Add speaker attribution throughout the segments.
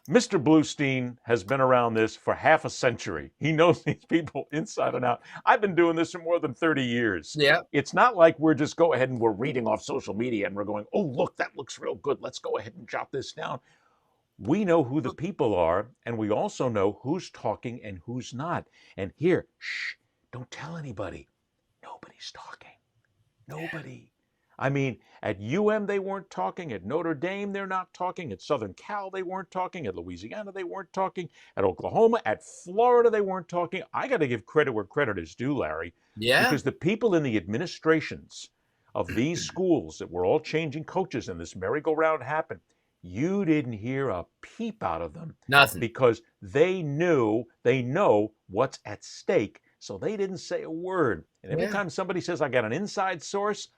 Speaker 1: Mr. Bluestein has been around this for half a century. He knows these people inside and out. I've been doing this for more than 30 years.
Speaker 2: Yeah.
Speaker 1: It's not like we're just go ahead and we're reading off social media and we're going, oh, look, that looks real good. Let's go ahead and jot this down. We know who the people are, and we also know who's talking and who's not. And here, shh, don't tell anybody. Nobody's talking. Nobody. I mean, at UM they weren't talking. At Notre Dame they're not talking. At Southern Cal they weren't talking. At Louisiana they weren't talking. At Oklahoma, at Florida they weren't talking. I got to give credit where credit is due, Larry,
Speaker 2: Yeah.
Speaker 1: because the people in the administrations of these schools that were all changing coaches and this merry-go-round happened, you didn't hear a peep out of them
Speaker 2: Nothing.
Speaker 1: because they know what's at stake, so they didn't say a word. And every
Speaker 2: Yeah.
Speaker 1: time somebody says, I got an inside source,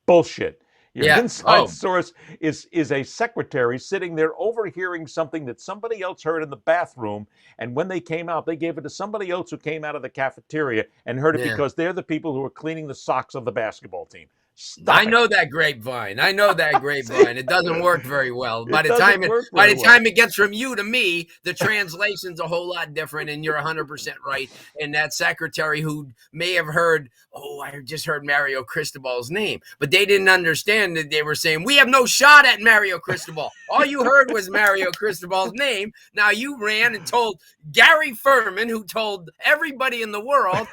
Speaker 1: bullshit. Your
Speaker 2: Yeah.
Speaker 1: inside
Speaker 2: Oh,
Speaker 1: source is a secretary sitting there overhearing something that somebody else heard in the bathroom, and when they came out, they gave it to somebody else who came out of the cafeteria and heard it
Speaker 2: yeah.
Speaker 1: because they're the people who are cleaning the socks of the basketball team.
Speaker 2: I
Speaker 1: Stop it.
Speaker 2: know that grapevine. I know that
Speaker 1: See,
Speaker 2: grapevine. It doesn't work very well.
Speaker 1: it doesn't work
Speaker 2: By
Speaker 1: very
Speaker 2: the
Speaker 1: well.
Speaker 2: time it gets from you to me, the translation's a whole lot different, and you're 100% right. And that secretary who may have heard, oh, I just heard Mario Cristobal's name, but they didn't understand that they were saying, we have no shot at Mario Cristobal. All you heard was Mario Cristobal's name. Now you ran and told Gary Furman, who told everybody in the world,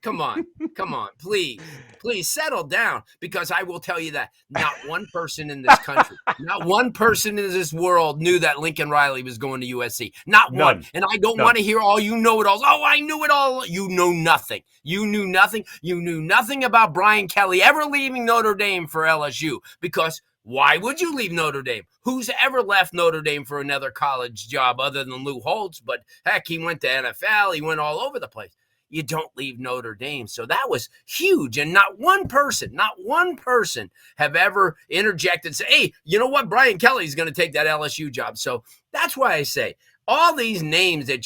Speaker 2: come on, please, settle down, because I will tell you that not one person in this country, not one person in this world knew that Lincoln Riley was going to USC. Not one.
Speaker 1: None.
Speaker 2: And I don't
Speaker 1: None.
Speaker 2: want to hear all you know it alls. Oh, I knew it all. You know nothing. You knew nothing. You knew nothing about Brian Kelly ever leaving Notre Dame for LSU, because why would you leave Notre Dame? Who's ever left Notre Dame for another college job other than Lou Holtz? But heck, he went to NFL. He went all over the place. You don't leave Notre Dame. So that was huge. And not one person have ever interjected and say, hey, you know what? Brian Kelly's going to take that LSU job. So that's why I say all these names that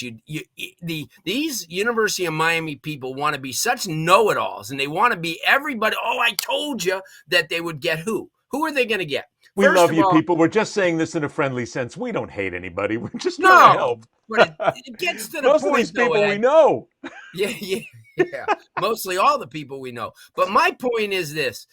Speaker 2: these University of Miami people want to be such know-it-alls, and they want to be everybody. Oh, I told you that they would get who? Who are they going to get?
Speaker 1: We
Speaker 2: First
Speaker 1: love
Speaker 2: of
Speaker 1: you
Speaker 2: all,
Speaker 1: people. We're just saying this in a friendly sense. We don't hate anybody. We're just trying to
Speaker 2: no,
Speaker 1: help.
Speaker 2: but it gets to the
Speaker 1: Most of
Speaker 2: point,
Speaker 1: these
Speaker 2: though,
Speaker 1: people we
Speaker 2: Ed.
Speaker 1: know.
Speaker 2: Yeah. Mostly all the people we know. But my point is this: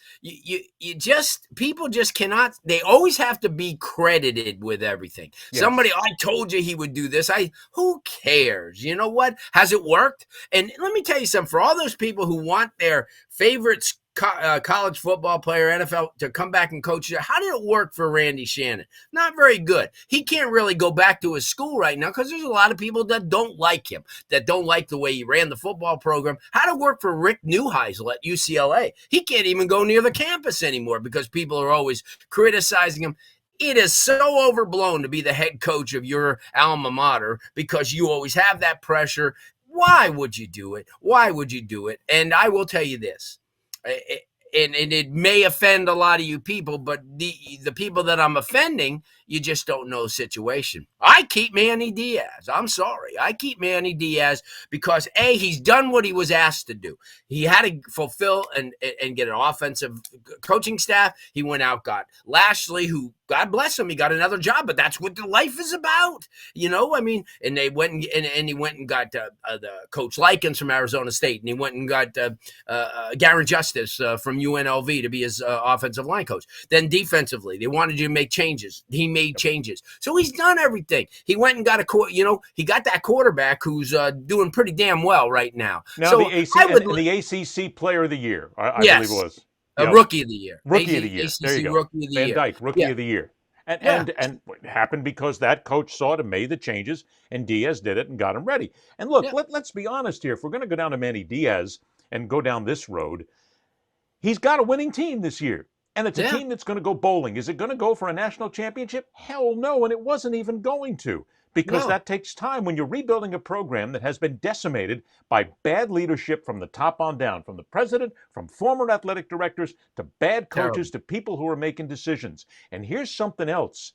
Speaker 2: people just cannot. They always have to be credited with everything.
Speaker 1: Yes.
Speaker 2: Somebody, I told you he would do this. Who cares? You know what? Has it worked? And let me tell you something. For all those people who want their favorites, college football player, NFL, to come back and coach, how did it work for Randy Shannon? Not very good. He can't really go back to his school right now because there's a lot of people that don't like him, that don't like the way he ran the football program. How did it work for Rick Neuheisel at UCLA? He can't even go near the campus anymore because people are always criticizing him. It is so overblown to be the head coach of your alma mater because you always have that pressure. Why would you do it? Why would you do it? And I will tell you this. And it may offend a lot of you people, but the people that I'm offending, you just don't know the situation. I keep Manny Diaz. I'm sorry. I keep Manny Diaz because, A, he's done what he was asked to do. He had to fulfill and get an offensive coaching staff. He went out, got Lashley, who, God bless him, he got another job, but that's what the life is about. You know, I mean, and they went and he went and got the Coach Likens from Arizona State, and he went and got Garen Justice from UNLV to be his offensive line coach. Then defensively, they wanted you to make changes. He made changes. So he's done everything. He went and got he got that quarterback who's doing pretty damn well right now.
Speaker 1: Now
Speaker 2: So
Speaker 1: the ACC Player of the Year, I
Speaker 2: yes,
Speaker 1: believe it was.
Speaker 2: Rookie of the year.
Speaker 1: Rookie of the year.
Speaker 2: ACC
Speaker 1: There you go.
Speaker 2: Rookie of the
Speaker 1: Van
Speaker 2: year.
Speaker 1: Dyke, Rookie of the Year. And it happened because that coach saw it and made the changes, and Diaz did it and got him ready. And look, let's be honest here. If we're going to go down to Manny Diaz and go down this road, he's got a winning team this year. And it's a team that's going to go bowling. Is it going to go for a national championship? Hell no, and it wasn't even going to. Because that takes time when you're rebuilding a program that has been decimated by bad leadership from the top on down, from the president, from former athletic directors, to bad coaches, to people who are making decisions. And here's something else.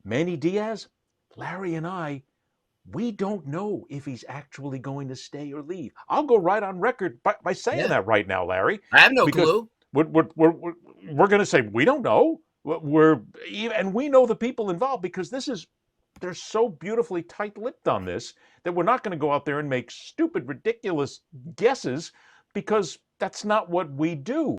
Speaker 1: Manny Diaz, Larry and I, we don't know if he's actually going to stay or leave. I'll go right on record by saying that right now, Larry.
Speaker 2: I have no clue.
Speaker 1: We're going to say we don't know. And we know the people involved because this is they're so beautifully tight-lipped on this that we're not going to go out there and make stupid, ridiculous guesses because that's not what we do.